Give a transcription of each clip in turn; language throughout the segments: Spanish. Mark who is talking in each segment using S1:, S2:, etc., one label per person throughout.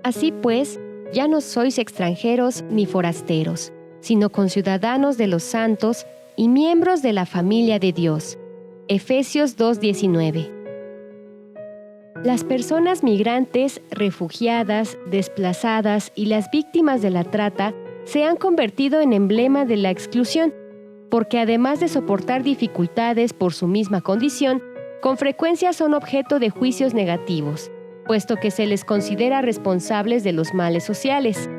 S1: Así pues, ya no sois extranjeros ni forasteros, sino conciudadanos de los santos y miembros de la familia de Dios. Efesios 2:19. Las personas migrantes, refugiadas, desplazadas y las víctimas de la trata se han convertido en emblema de la exclusión, porque además de soportar dificultades por su misma condición, con frecuencia son objeto de juicios negativos, puesto que se les considera responsables de los males sociales.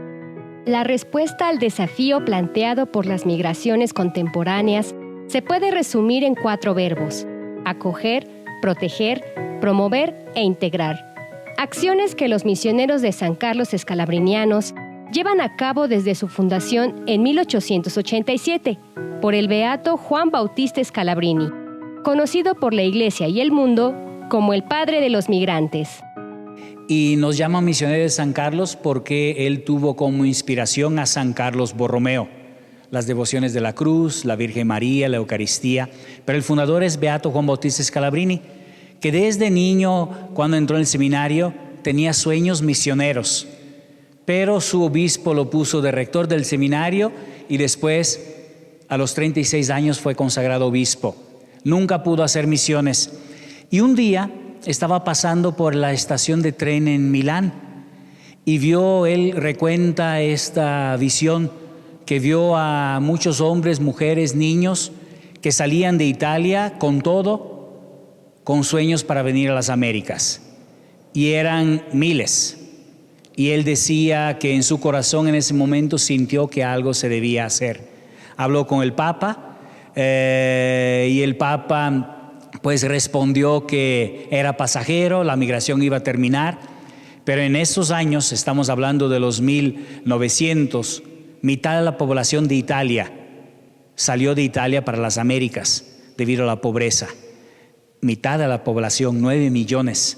S1: La respuesta al desafío planteado por las migraciones contemporáneas se puede resumir en 4 verbos: acoger, proteger, promover e integrar. Acciones que los misioneros de San Carlos Scalabrinianos llevan a cabo desde su fundación en 1887 por el beato Juan Bautista Scalabrini, conocido por la Iglesia y el mundo como el padre de los migrantes.
S2: Y nos llaman misioneros de San Carlos porque él tuvo como inspiración a San Carlos Borromeo, las devociones de la cruz, la Virgen María, la Eucaristía. Pero el fundador es beato Juan Bautista Scalabrini, que desde niño, cuando entró en el seminario, tenía sueños misioneros. Pero su obispo lo puso de rector del seminario y después, a los 36 años, fue consagrado obispo. Nunca pudo hacer misiones. Y un día estaba pasando por la estación de tren en Milán y él recuenta esta visión, que vio a muchos hombres, mujeres, niños que salían de Italia con todo, con sueños para venir a las Américas. Y eran miles. Y él decía que en su corazón en ese momento sintió que algo se debía hacer. Habló con el Papa y el Papa pues respondió que era pasajero, la migración iba a terminar, pero en esos años, estamos hablando de los 1900, mitad de la población de Italia salió de Italia para las Américas debido a la pobreza. Mitad de la población, 9 millones.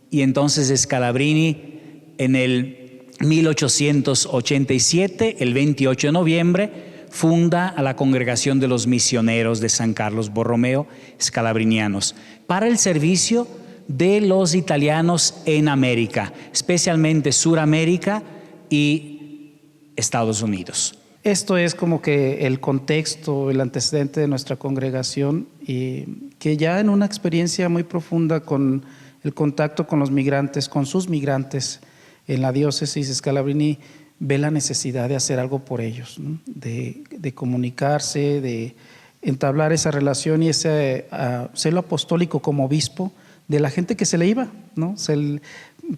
S2: Y entonces Scalabrini, en el 1887, el 28 de noviembre, funda a la Congregación de los Misioneros de San Carlos Borromeo Scalabrinianos para el servicio de los italianos en América, especialmente Suramérica y Estados Unidos.
S3: Esto es como que el contexto, el antecedente de nuestra congregación, y que ya en una experiencia muy profunda con el contacto con los migrantes, con sus migrantes en la diócesis, Scalabrini ve la necesidad de hacer algo por ellos, ¿no? de comunicarse, de entablar esa relación y ese celo apostólico como obispo de la gente que se le iba, ¿no? Se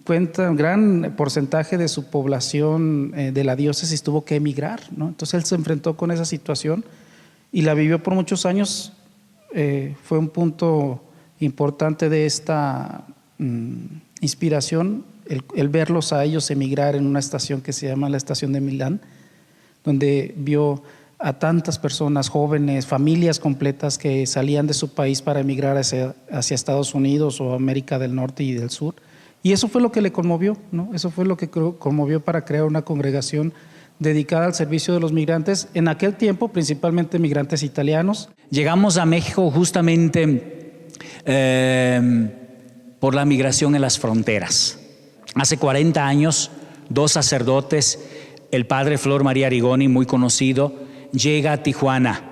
S3: cuenta un gran porcentaje de su población de la diócesis tuvo que emigrar, ¿no? Entonces él se enfrentó con esa situación y la vivió por muchos años. Fue un punto importante de esta inspiración, el verlos a ellos emigrar en una estación que se llama la estación de Milán, donde vio a tantas personas jóvenes, familias completas que salían de su país para emigrar hacia Estados Unidos o América del Norte y del Sur. Y eso fue lo que le conmovió, ¿no? Eso fue lo que conmovió para crear una congregación dedicada al servicio de los migrantes, en aquel tiempo principalmente migrantes italianos.
S2: Llegamos a México justamente por la migración en las fronteras. Hace 40 años, 2 sacerdotes, el padre Flor María Arigoni, muy conocido, llega a Tijuana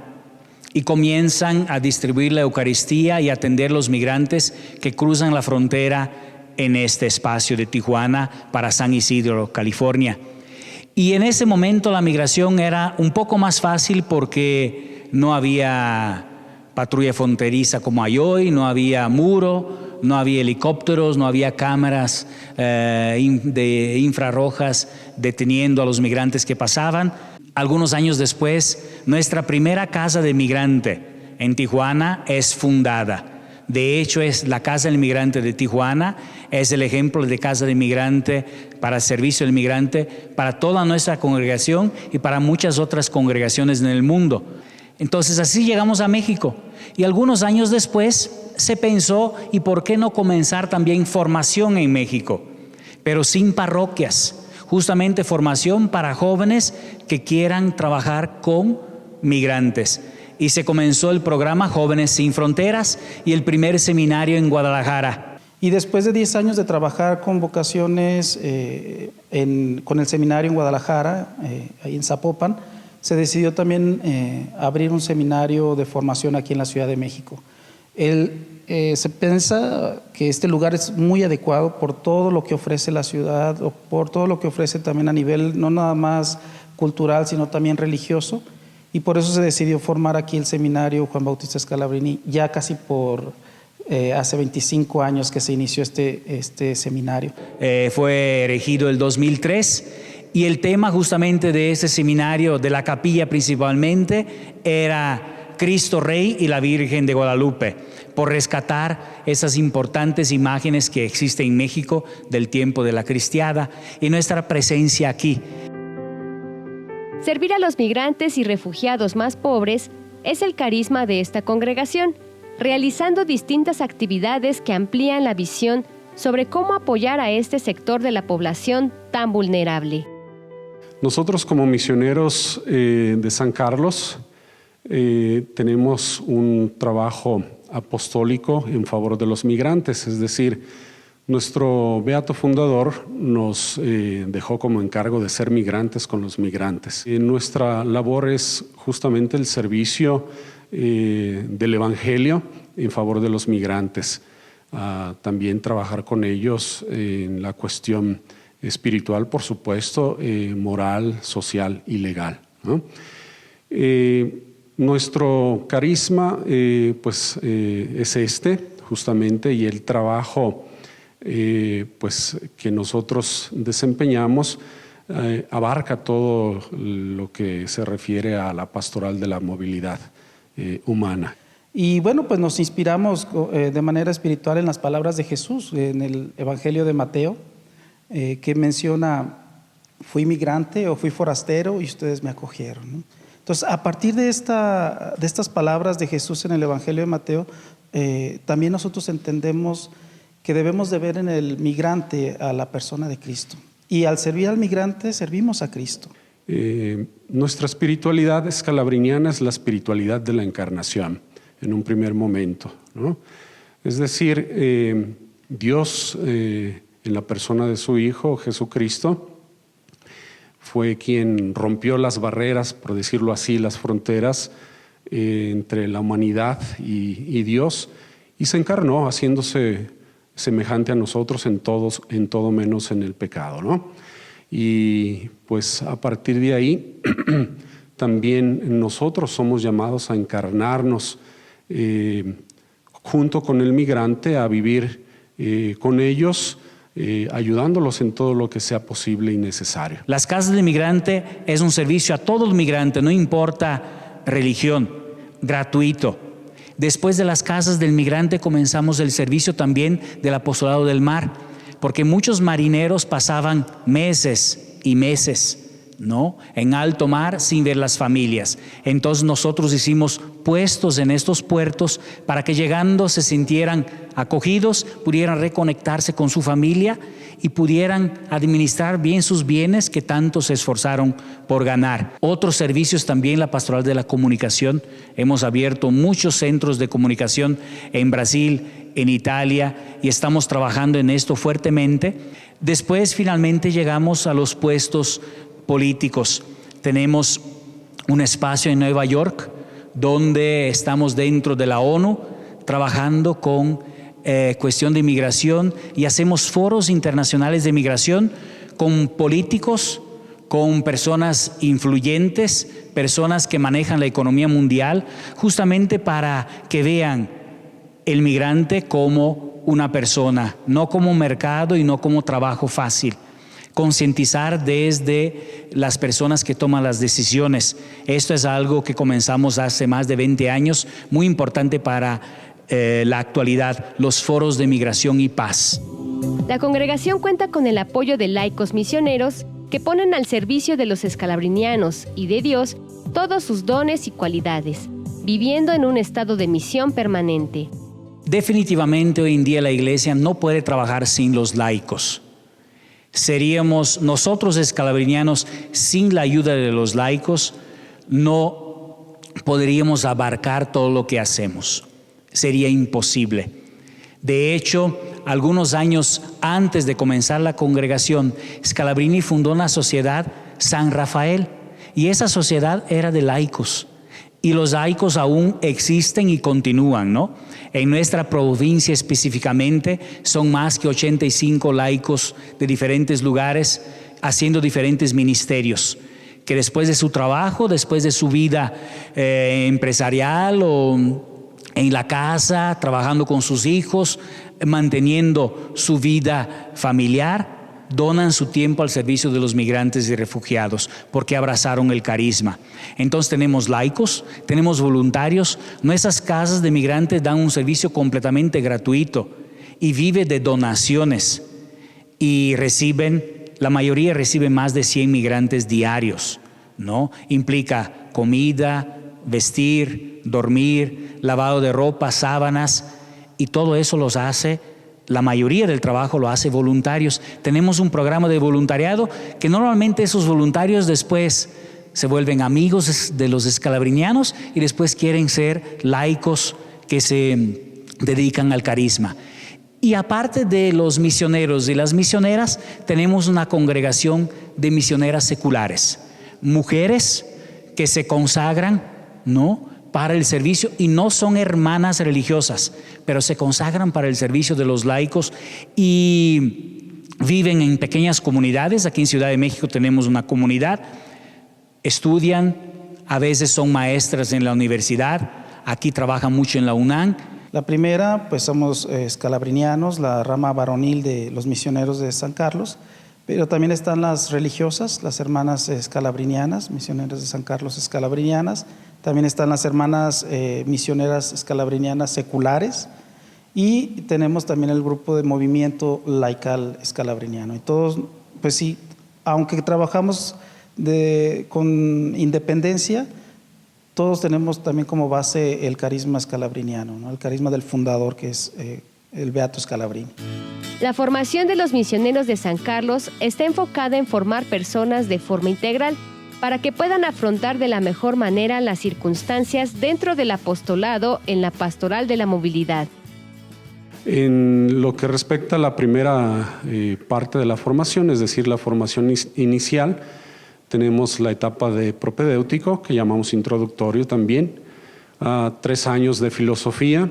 S2: y comienzan a distribuir la Eucaristía y atender los migrantes que cruzan la frontera en este espacio de Tijuana para San Isidro, California. Y en ese momento la migración era un poco más fácil porque no había patrulla fronteriza como hay hoy, no había muro, no había helicópteros, no había cámaras de infrarrojas deteniendo a los migrantes que pasaban. Algunos años después, nuestra primera casa de migrante en Tijuana es fundada. De hecho, es la Casa del Migrante de Tijuana, es el ejemplo de casa de migrante para servicio del migrante, para toda nuestra congregación y para muchas otras congregaciones en el mundo. Entonces así llegamos a México y algunos años después se pensó, ¿y por qué no comenzar también formación en México? Pero sin parroquias, justamente formación para jóvenes que quieran trabajar con migrantes. Y se comenzó el programa Jóvenes Sin Fronteras y el primer seminario en Guadalajara.
S3: Y después de 10 años de trabajar con vocaciones con el seminario en Guadalajara, ahí en Zapopan, se decidió también abrir un seminario de formación aquí en la Ciudad de México. Se piensa que este lugar es muy adecuado por todo lo que ofrece la ciudad, o por todo lo que ofrece también a nivel no nada más cultural, sino también religioso, y por eso se decidió formar aquí el seminario Juan Bautista Scalabrini, ya casi hace 25 años que se inició este seminario.
S2: Fue erigido el 2003 y el tema justamente de ese seminario, de la capilla principalmente, era Cristo Rey y la Virgen de Guadalupe, por rescatar esas importantes imágenes que existen en México del tiempo de la cristiada y nuestra presencia aquí.
S1: Servir a los migrantes y refugiados más pobres es el carisma de esta congregación, realizando distintas actividades que amplían la visión sobre cómo apoyar a este sector de la población tan vulnerable.
S4: Nosotros como misioneros de San Carlos tenemos un trabajo apostólico en favor de los migrantes, es decir, nuestro beato fundador nos dejó como encargo de ser migrantes con los migrantes. Nuestra labor es justamente el servicio del Evangelio en favor de los migrantes. También trabajar con ellos en la cuestión espiritual, por supuesto, moral, social y legal, ¿no? Nuestro carisma es justamente, y el trabajo que nosotros desempeñamos abarca todo lo que se refiere a la pastoral de la movilidad humana.
S3: Y bueno, pues nos inspiramos de manera espiritual en las palabras de Jesús, en el Evangelio de Mateo, que menciona: fui migrante o fui forastero y ustedes me acogieron, ¿no? Entonces, a partir de estas palabras de Jesús en el Evangelio de Mateo, también nosotros entendemos que debemos de ver en el migrante a la persona de Cristo. Y al servir al migrante, servimos a Cristo.
S4: Nuestra espiritualidad escalabriniana es la espiritualidad de la encarnación, en un primer momento, ¿no? Es decir, Dios, en la persona de su Hijo Jesucristo, fue quien rompió las barreras, por decirlo así, las fronteras entre la humanidad y Dios, y se encarnó haciéndose semejante a nosotros en todo menos en el pecado, ¿no? Y pues a partir de ahí también nosotros somos llamados a encarnarnos junto con el migrante, a vivir con ellos, ayudándolos en todo lo que sea posible y necesario.
S2: Las casas del migrante es un servicio a todos los migrantes, no importa religión, gratuito. Después de las casas del migrante comenzamos el servicio también del apostolado del mar, porque muchos marineros pasaban meses y meses, ¿no?, en alto mar sin ver las familias. Entonces nosotros hicimos puestos en estos puertos para que llegando se sintieran acogidos, pudieran reconectarse con su familia y pudieran administrar bien sus bienes que tanto se esforzaron por ganar. Otros servicios también, la pastoral de la comunicación. Hemos abierto muchos centros de comunicación en Brasil, en Italia, y estamos trabajando en esto fuertemente. Después finalmente llegamos a los puestos políticos. Tenemos un espacio en Nueva York donde estamos dentro de la ONU trabajando con cuestión de migración, y hacemos foros internacionales de migración con políticos, con personas influyentes, personas que manejan la economía mundial, justamente para que vean el migrante como una persona, no como mercado y no como trabajo fácil. Concientizar desde las personas que toman las decisiones. Esto es algo que comenzamos hace más de 20 años, muy importante para la actualidad, los foros de migración y paz.
S1: La congregación cuenta con el apoyo de laicos misioneros que ponen al servicio de los escalabrinianos y de Dios todos sus dones y cualidades, viviendo en un estado de misión permanente.
S2: Definitivamente hoy en día la iglesia no puede trabajar sin los laicos. Seríamos nosotros escalabrinianos sin la ayuda de los laicos, no podríamos abarcar todo lo que hacemos. Sería imposible. De hecho, algunos años antes de comenzar la congregación, Scalabrini fundó una sociedad San Rafael, y esa sociedad era de laicos. Y los laicos aún existen y continúan, ¿no? En nuestra provincia específicamente son más que 85 laicos de diferentes lugares haciendo diferentes ministerios, que después de su trabajo, después de su vida empresarial o en la casa, trabajando con sus hijos, manteniendo su vida familiar, donan su tiempo al servicio de los migrantes y refugiados porque abrazaron el carisma. Entonces tenemos laicos, tenemos voluntarios. Nuestras casas de migrantes dan un servicio completamente gratuito y vive de donaciones, y la mayoría reciben más de 100 migrantes diarios, ¿no? Implica comida, vestir, dormir, lavado de ropa, sábanas, y todo eso los hace. La mayoría del trabajo lo hace voluntarios. Tenemos un programa de voluntariado que normalmente esos voluntarios después se vuelven amigos de los escalabrinianos y después quieren ser laicos que se dedican al carisma. Y aparte de los misioneros y las misioneras, tenemos una congregación de misioneras seculares, mujeres que se consagran, ¿no?, para el servicio, y no son hermanas religiosas, pero se consagran para el servicio de los laicos y viven en pequeñas comunidades. Aquí en Ciudad de México tenemos una comunidad, estudian, a veces son maestras en la universidad, aquí trabajan mucho en la UNAM.
S3: La primera, pues somos escalabrinianos, la rama varonil de los misioneros de San Carlos, pero también están las religiosas, las hermanas escalabrinianas, misioneras de San Carlos escalabrinianas. También están las hermanas misioneras escalabrinianas seculares, y tenemos también el grupo de movimiento laical escalabriniano. Y todos, pues sí, aunque trabajamos con independencia, todos tenemos también como base el carisma escalabriniano, ¿no? El carisma del fundador, que es el Beato Scalabrini.
S1: La formación de los misioneros de San Carlos está enfocada en formar personas de forma integral para que puedan afrontar de la mejor manera las circunstancias dentro del apostolado en la pastoral de la movilidad.
S4: En lo que respecta a la primera parte de la formación, es decir, la formación inicial, tenemos la etapa de propedéutico, que llamamos introductorio también, 3 años de filosofía,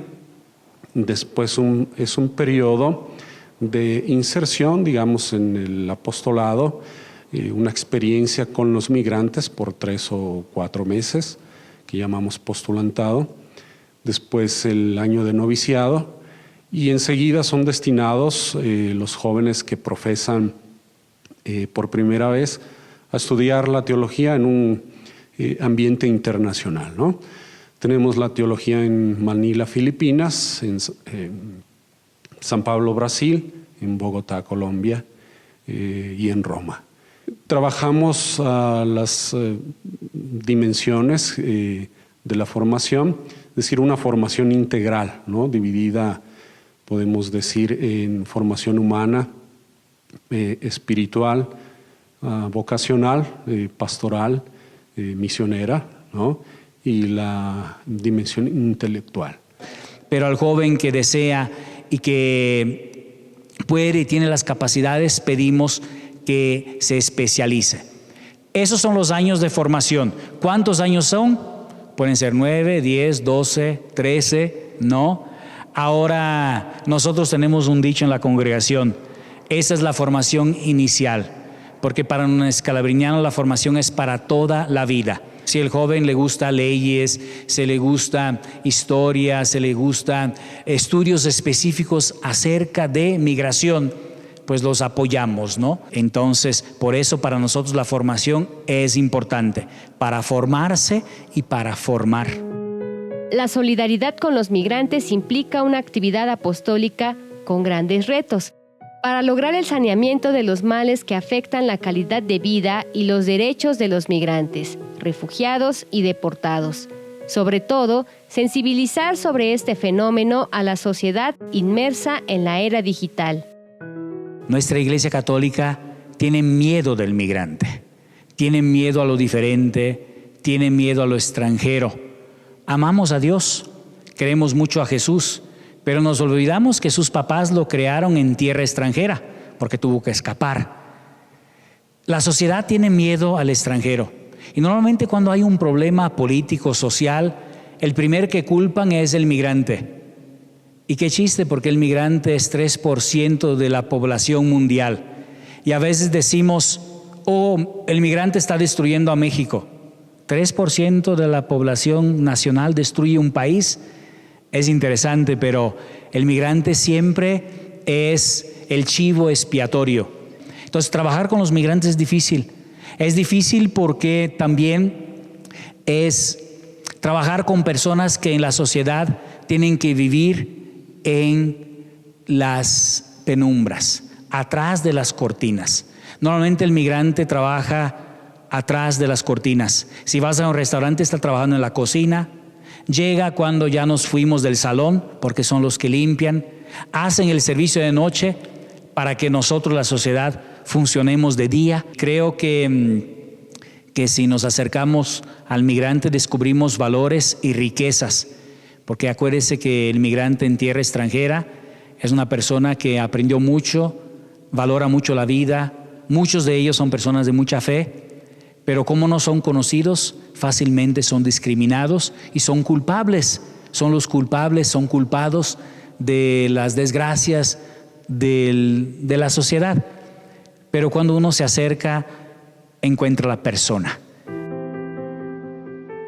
S4: después es un periodo de inserción, digamos, en el apostolado, una experiencia con los migrantes por 3 o 4 meses, que llamamos postulantado, después el año de noviciado, y enseguida son destinados los jóvenes que profesan por primera vez a estudiar la teología en un ambiente internacional, ¿no? Tenemos la teología en Manila, Filipinas, en San Pablo, Brasil, en Bogotá, Colombia, y en Roma. Trabajamos las dimensiones de la formación, es decir, una formación integral, ¿no?, dividida, podemos decir, en formación humana, espiritual, vocacional, pastoral, misionera, ¿no?, y la dimensión intelectual.
S2: Pero al joven que desea y que puede y tiene las capacidades, pedimos que se especialice. Esos son los años de formación. ¿Cuántos años son? Pueden ser 9, 10, 12, 13, ¿no? Ahora nosotros tenemos un dicho en la congregación: esa es la formación inicial, porque para un escalabriniano la formación es para toda la vida. Si el joven le gusta leyes, se le gusta historia, se le gusta estudios específicos acerca de migración, pues los apoyamos, ¿no? Entonces, por eso para nosotros la formación es importante, para formarse y para formar.
S1: La solidaridad con los migrantes implica una actividad apostólica con grandes retos para lograr el saneamiento de los males que afectan la calidad de vida y los derechos de los migrantes, refugiados y deportados. Sobre todo, sensibilizar sobre este fenómeno a la sociedad inmersa en la era digital.
S2: Nuestra Iglesia Católica tiene miedo del migrante, tiene miedo a lo diferente, tiene miedo a lo extranjero. Amamos a Dios, queremos mucho a Jesús, pero nos olvidamos que sus papás lo crearon en tierra extranjera, porque tuvo que escapar. La sociedad tiene miedo al extranjero, y normalmente cuando hay un problema político, social, el primer que culpan es el migrante. Y qué chiste, porque el migrante es 3% de la población mundial. Y a veces decimos, oh, el migrante está destruyendo a México. 3% de la población nacional destruye un país. Es interesante, pero el migrante siempre es el chivo expiatorio. Entonces, trabajar con los migrantes es difícil. Es difícil porque también es trabajar con personas que en la sociedad tienen que vivir en las penumbras, atrás de las cortinas. Normalmente el migrante trabaja atrás de las cortinas. Si vas a un restaurante, está trabajando en la cocina. Llega cuando ya nos fuimos del salón, porque son los que limpian. Hacen el servicio de noche para que nosotros, la sociedad, funcionemos de día. Creo que si nos acercamos al migrante descubrimos valores y riquezas, porque acuérdese que el migrante en tierra extranjera es una persona que aprendió mucho, valora mucho la vida. Muchos de ellos son personas de mucha fe, pero como no son conocidos, fácilmente son discriminados y son culpables. Son los culpables, son culpados de las desgracias de la sociedad. Pero cuando uno se acerca, encuentra la persona.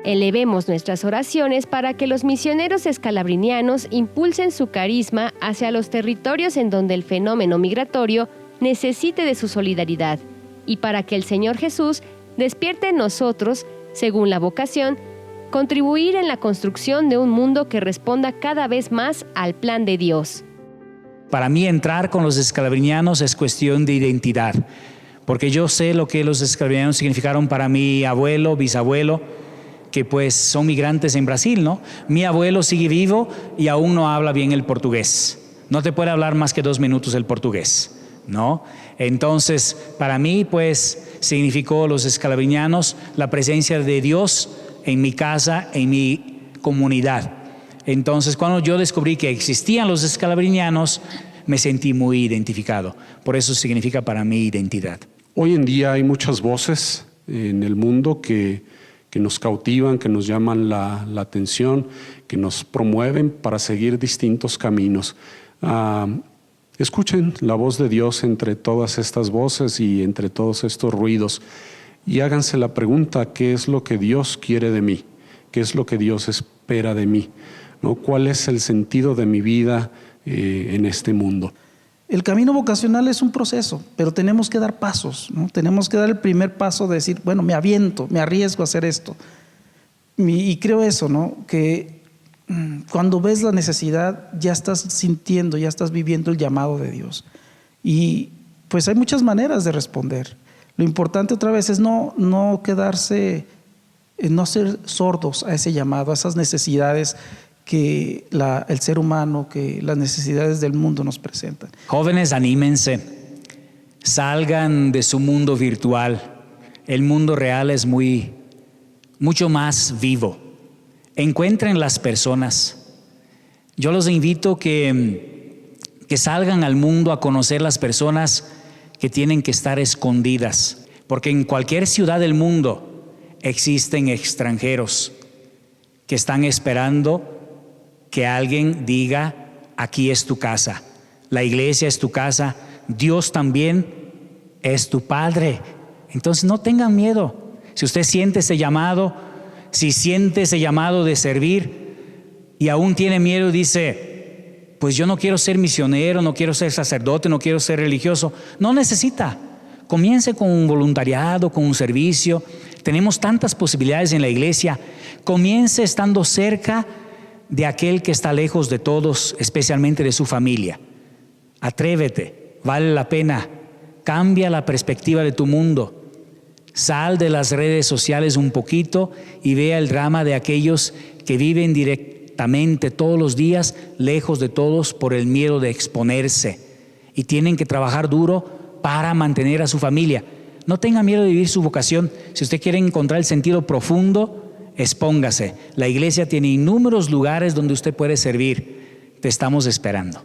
S1: Elevemos nuestras oraciones para que los misioneros escalabrinianos impulsen su carisma hacia los territorios en donde el fenómeno migratorio necesite de su solidaridad, y para que el Señor Jesús despierte en nosotros, según la vocación, contribuir en la construcción de un mundo que responda cada vez más al plan de Dios.
S2: Para mí, entrar con los escalabrinianos es cuestión de identidad, porque yo sé lo que los escalabrinianos significaron para mi abuelo, bisabuelo, que pues son migrantes en Brasil, ¿no? Mi abuelo sigue vivo y aún no habla bien el portugués. No te puede hablar más que 2 minutos el portugués, ¿no? Entonces, para mí, pues, significó los escalabrinianos la presencia de Dios en mi casa, en mi comunidad. Entonces, cuando yo descubrí que existían los escalabrinianos, me sentí muy identificado. Por eso significa para mí identidad.
S4: Hoy en día hay muchas voces en el mundo que nos cautivan, que nos llaman la atención, que nos promueven para seguir distintos caminos. Escuchen la voz de Dios entre todas estas voces y entre todos estos ruidos y háganse la pregunta: ¿qué es lo que Dios quiere de mí? ¿Qué es lo que Dios espera de mí? ¿No? ¿Cuál es el sentido de mi vida en este mundo?
S3: El camino vocacional es un proceso, pero tenemos que dar pasos, ¿no? Tenemos que dar el primer paso de decir, bueno, me aviento, me arriesgo a hacer esto. Y creo eso, ¿no? Que cuando ves la necesidad, ya estás sintiendo, ya estás viviendo el llamado de Dios. Y pues hay muchas maneras de responder. Lo importante otra vez es no quedarse, no ser sordos a ese llamado, a esas necesidades que el ser humano, que las necesidades del mundo nos presentan.
S2: Jóvenes, anímense, salgan de su mundo virtual. El mundo real es mucho más vivo. Encuentren las personas. Yo los invito que salgan al mundo a conocer las personas que tienen que estar escondidas, porque en cualquier ciudad del mundo existen extranjeros que están esperando que alguien diga: aquí es tu casa, la iglesia es tu casa, Dios también es tu Padre. Entonces no tengan miedo. Si usted siente ese llamado, si siente ese llamado de servir y aún tiene miedo y dice: pues yo no quiero ser misionero, no quiero ser sacerdote, no quiero ser religioso, no necesita. Comience con un voluntariado, con un servicio. Tenemos tantas posibilidades en la iglesia. Comience estando cerca de aquel que está lejos de todos, especialmente de su familia. Atrévete, vale la pena. Cambia la perspectiva de tu mundo. Sal de las redes sociales un poquito y vea el drama de aquellos que viven directamente todos los días lejos de todos por el miedo de exponerse y tienen que trabajar duro para mantener a su familia. No tenga miedo de vivir su vocación. Si usted quiere encontrar el sentido profundo, expóngase. La iglesia tiene innumerables lugares donde usted puede servir. Te estamos esperando.